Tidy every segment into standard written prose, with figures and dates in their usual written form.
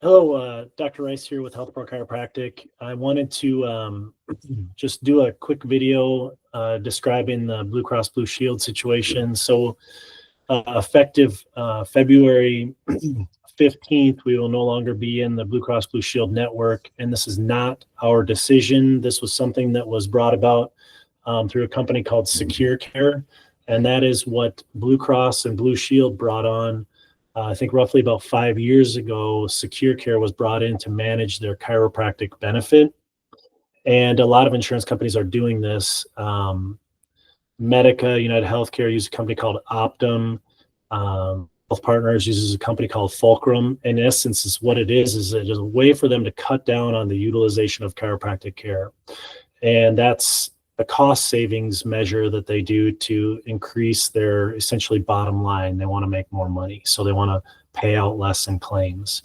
Hello, Dr. Rice here with Health Pro Chiropractic. I wanted to just do a quick video describing the Blue Cross Blue Shield situation. So effective February 15th, we will no longer be in the Blue Cross Blue Shield network. And this is not our decision. This was something that was brought about through a company called Secure Care. And that is what Blue Cross and Blue Shield brought on. I think roughly about 5 years ago, Secure Care was brought in to manage their chiropractic benefit. And a lot of insurance companies are doing this. Medica, United Healthcare uses a company called Optum. Health Partners uses a company called Fulcrum. In essence, is what it is it is a way for them to cut down on the utilization of chiropractic care. And that's a cost savings measure that they do to increase their essentially bottom line. They want to make more money, so they want to pay out less in claims.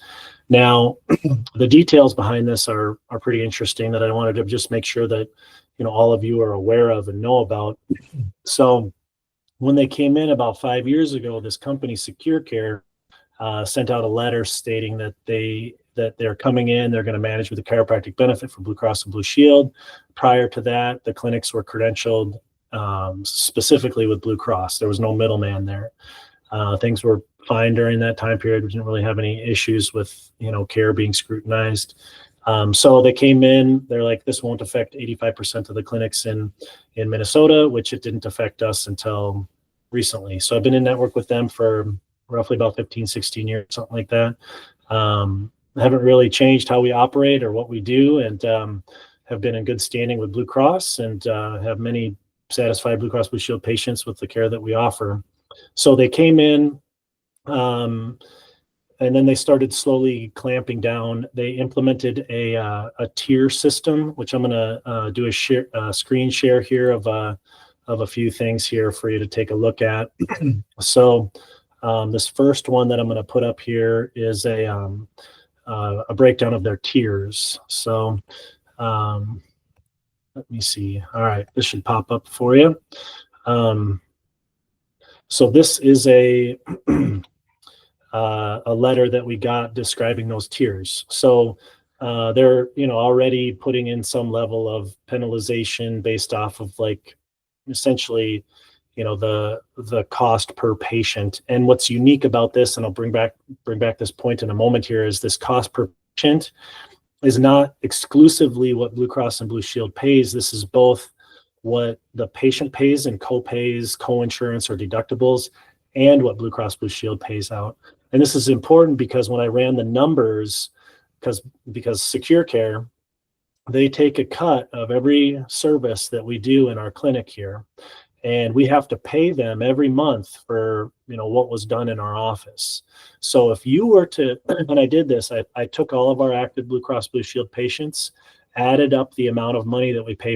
Now, the details behind this are pretty interesting that I wanted to just make sure that all of you are aware of and know about. So when they came in about 5 years ago, this company Secure Care sent out a letter stating that they're coming in, they're going to manage with the chiropractic benefit for Blue Cross and Blue Shield. Prior to that, the clinics were credentialed specifically with Blue Cross. There was no middleman there. Things were fine during that time period. We didn't really have any issues with care being scrutinized. So they came in, they're like, this won't affect 85% of the clinics in Minnesota, which it didn't affect us until recently. So I've been in network with them for roughly about 15, 16 years, something like that. Haven't really changed how we operate or what we do, and have been in good standing with Blue Cross, and have many satisfied Blue Cross Blue Shield patients with the care that we offer. So they came in, and then they started slowly clamping down. They implemented a tier system, which I'm going to do a screen share here of a few things here for you to take a look at. So this first one that I'm going to put up here is a breakdown of their tiers. So let me see. All right, this should pop up for you. So this is a letter that we got describing those tiers. So they're already putting in some level of penalization based off of essentially the cost per patient. And what's unique about this, and I'll bring back this point in a moment here, is this cost per patient is not exclusively what Blue Cross and Blue Shield pays. This is both what the patient pays in co-pays, co-insurance, or deductibles, and what Blue Cross Blue Shield pays out. And this is important because when I ran the numbers, because Secure Care, they take a cut of every service that we do in our clinic here. And we have to pay them every month for what was done in our office. So if you were to, and I did this, I took all of our active Blue Cross Blue Shield patients, added up the amount of money that we pay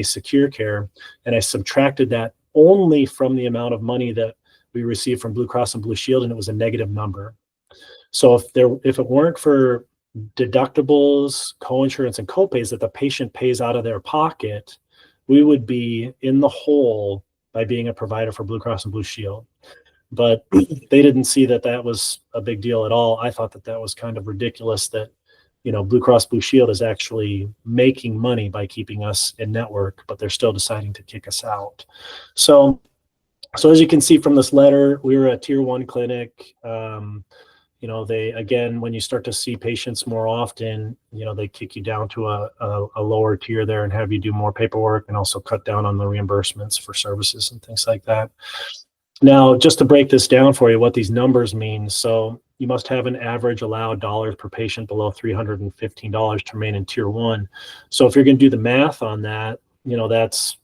Secure Care, and I subtracted that only from the amount of money that we received from Blue Cross and Blue Shield, and it was a negative number. So if it weren't for deductibles, co-insurance, and co-pays that the patient pays out of their pocket, we would be in the hole by being a provider for Blue Cross and Blue Shield. But they didn't see that was a big deal at all. I thought that was kind of ridiculous that, Blue Cross Blue Shield is actually making money by keeping us in network, but they're still deciding to kick us out. So as you can see from this letter, we were a tier 1 clinic. They, again, when you start to see patients more often, they kick you down to a lower tier there and have you do more paperwork, and also cut down on the reimbursements for services and things like that. Now, just to break this down for you, what these numbers mean. So you must have an average allowed dollars per patient below $315 to remain in tier 1. So if you're going to do the math on that, that's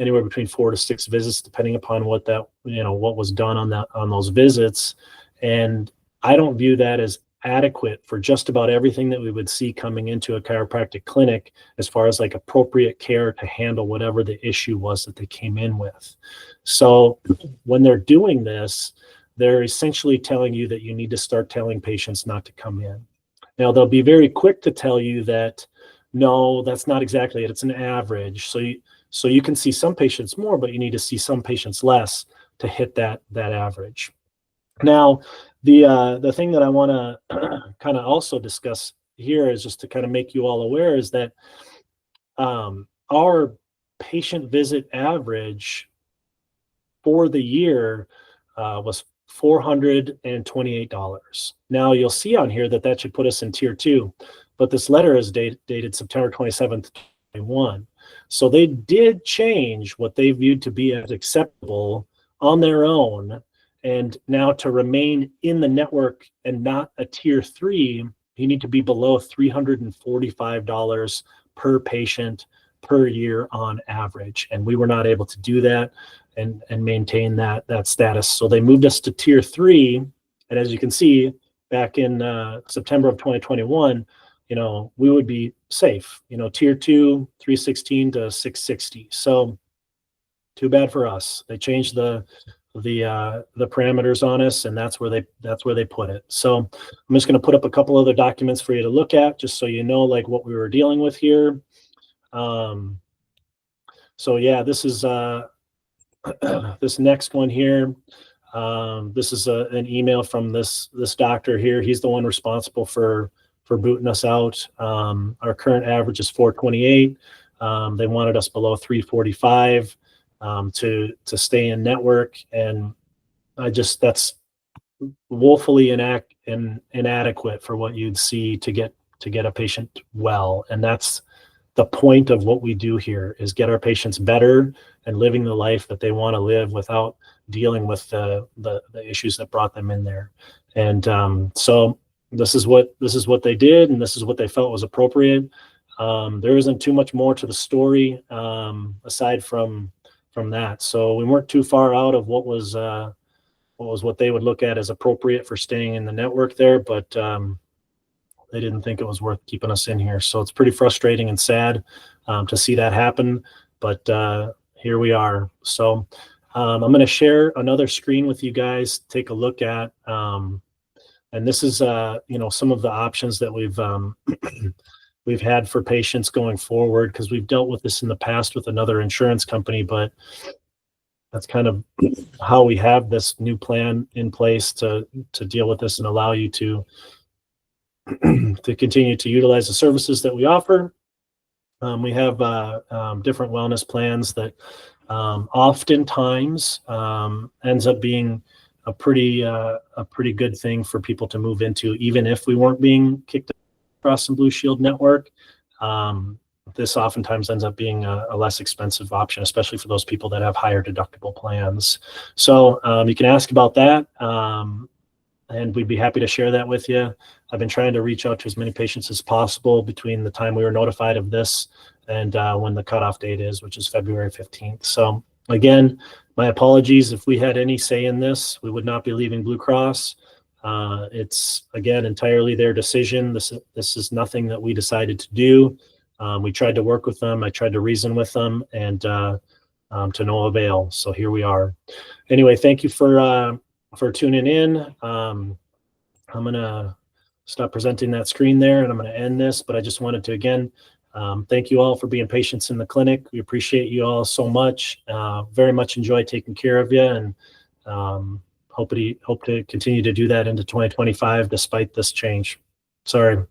anywhere between 4 to 6 visits, depending upon what was done on those visits. And I don't view that as adequate for just about everything that we would see coming into a chiropractic clinic, as far as appropriate care to handle whatever the issue was that they came in with. So when they're doing this, they're essentially telling you that you need to start telling patients not to come in. Now, they'll be very quick to tell you that, no, that's not exactly it. It's an average. So you can see some patients more, but you need to see some patients less to hit that average. Now, The thing that I want to kind of also discuss here is just to kind of make you all aware is that our patient visit average for the year was $428. Now you'll see on here that that should put us in tier 2, but this letter is dated September 27th, 2021. So they did change what they viewed to be as acceptable on their own. And now to remain in the network and not a tier 3, you need to be below $345 per patient per year on average. And we were not able to do that and maintain that status. So they moved us to tier 3. And as you can see, back in September of 2021, we would be safe, tier 2, 316 to 660. So too bad for us. They changed the parameters on us, and that's where they put it. So I'm just going to put up a couple other documents for you to look at, just so you know, like, what we were dealing with here. So yeah, this is this next one here. This is an email from this doctor here. He's the one responsible for booting us out. Our current average is 428. They wanted us below 345 to stay in network, and that's woefully inadequate for what you'd see to get a patient well. And that's the point of what we do here, is get our patients better and living the life that they want to live without dealing with the issues that brought them in there. And so this is what they did, and this is what they felt was appropriate. There isn't too much more to the story aside from that. So we weren't too far out of what they would look at as appropriate for staying in the network there, but they didn't think it was worth keeping us in here. So it's pretty frustrating and sad to see that happen, but here we are. So I'm going to share another screen with you guys to take a look at. And this is, some of the options that we've had for patients going forward, because we've dealt with this in the past with another insurance company, but that's kind of how we have this new plan in place to deal with this and allow you to continue to utilize the services that we offer. We have different wellness plans that oftentimes ends up being a pretty good thing for people to move into, even if we weren't being kicked across the Blue Shield network. This oftentimes ends up being a less expensive option, especially for those people that have higher deductible plans. So you can ask about that, and we'd be happy to share that with you. I've been trying to reach out to as many patients as possible between the time we were notified of this and when the cutoff date is, which is February 15th. So again, my apologies if we had any say in this. We would not be leaving Blue Cross. It's, again, entirely their decision. This is nothing that we decided to do. We tried to work with them. I tried to reason with them, and to no avail. So here we are. Anyway, thank you for tuning in. I'm going to stop presenting that screen there, and I'm going to end this. But I just wanted to, again, thank you all for being patients in the clinic. We appreciate you all so much. Very much enjoy taking care of you, and hope to continue to do that into 2025 despite this change. Sorry.